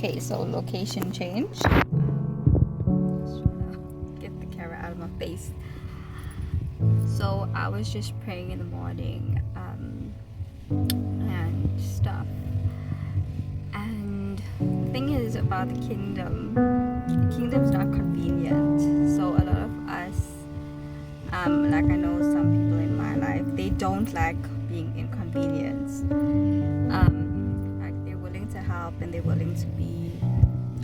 Okay, so location change. Just trying to get the camera out of my face. So I was just praying in the morning and stuff. And the thing is about the kingdom's not convenient. So a lot of us, like I know some people in my life, they don't like being inconvenienced. Like they're willing to help and they're willing to be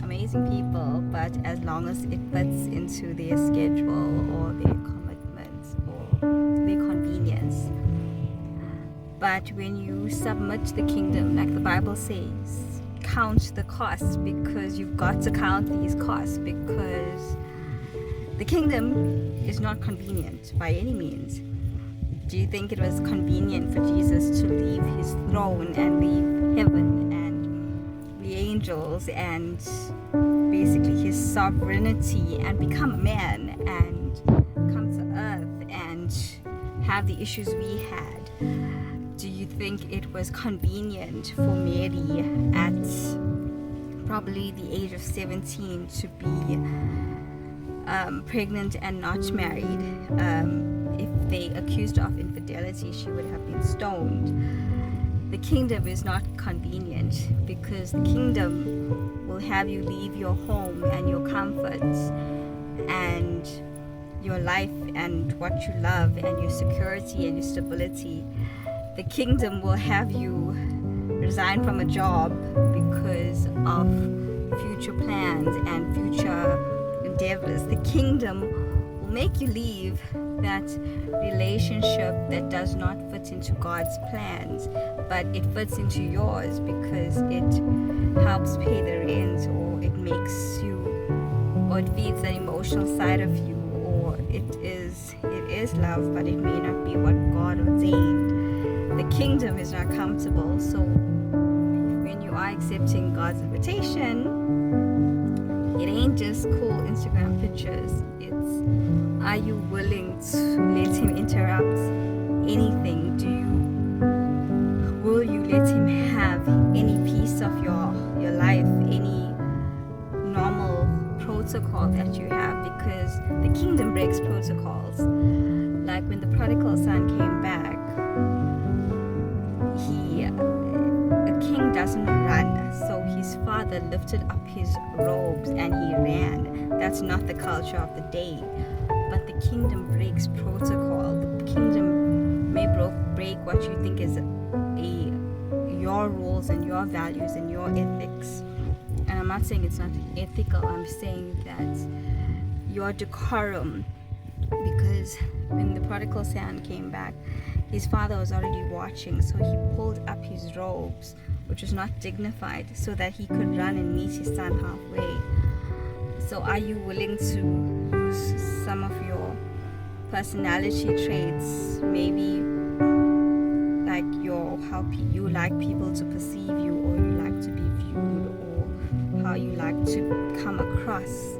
amazing people, but as long as it fits into their schedule or their commitments or their convenience. But when you submit to the kingdom, like the Bible says, count the costs, because you've got to count these costs, because the kingdom is not convenient by any means. Do you think it was convenient for Jesus to leave his throne and leave heaven and the angels and basically his sovereignty and become a man and come to earth and have the issues we had? Do you think it was convenient for Mary at probably the age of 17 to be pregnant and not married? If they accused her of infidelity, she would have been stoned. The kingdom is not convenient, because the kingdom will have you leave your home and your comforts and your life and what you love and your security and your stability. The kingdom will have you resign from a job because of future plans and future endeavors. The kingdom will make you leave that relationship that does not fit into God's plans, but it fits into yours because it helps pay the rent, or it makes you, or it feeds the emotional side of you, or it is love, but it may not be what God ordained. The kingdom is not comfortable. So when you are accepting God's invitation, it ain't just cool Instagram pictures. Are you willing to let him interrupt anything? Will you let him have any piece of your life, any normal protocol that you have? Because the kingdom breaks protocols. Like when the prodigal son came back, a king doesn't run. So his father lifted up his robes and he ran. That's not the culture of the day. But the kingdom breaks protocol. The kingdom may break what you think is your rules and your values and your ethics. And I'm not saying it's not ethical. I'm saying that your decorum. Because when the prodigal son came back, his father was already watching. So he pulled up his robes, which was not dignified, so that he could run and meet his son halfway. So are you willing to lose some of your personality traits, maybe like how you like people to perceive you, or you like to be viewed, or how you like to come across?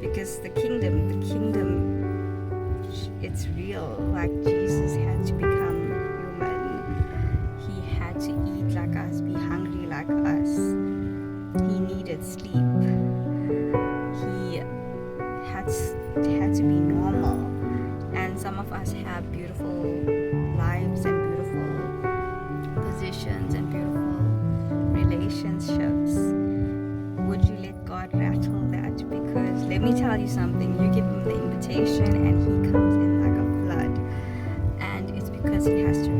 Because the kingdom, it's real. Like Jesus had to become human. He had to eat like us, be hungry like us. He needed sleep. He had to be normal. And some of us have beautiful lives and beautiful positions and beautiful relationships. Would you let God rattle that? Because let me tell you something, you give him the invitation and he comes in like a flood, and it's because he has to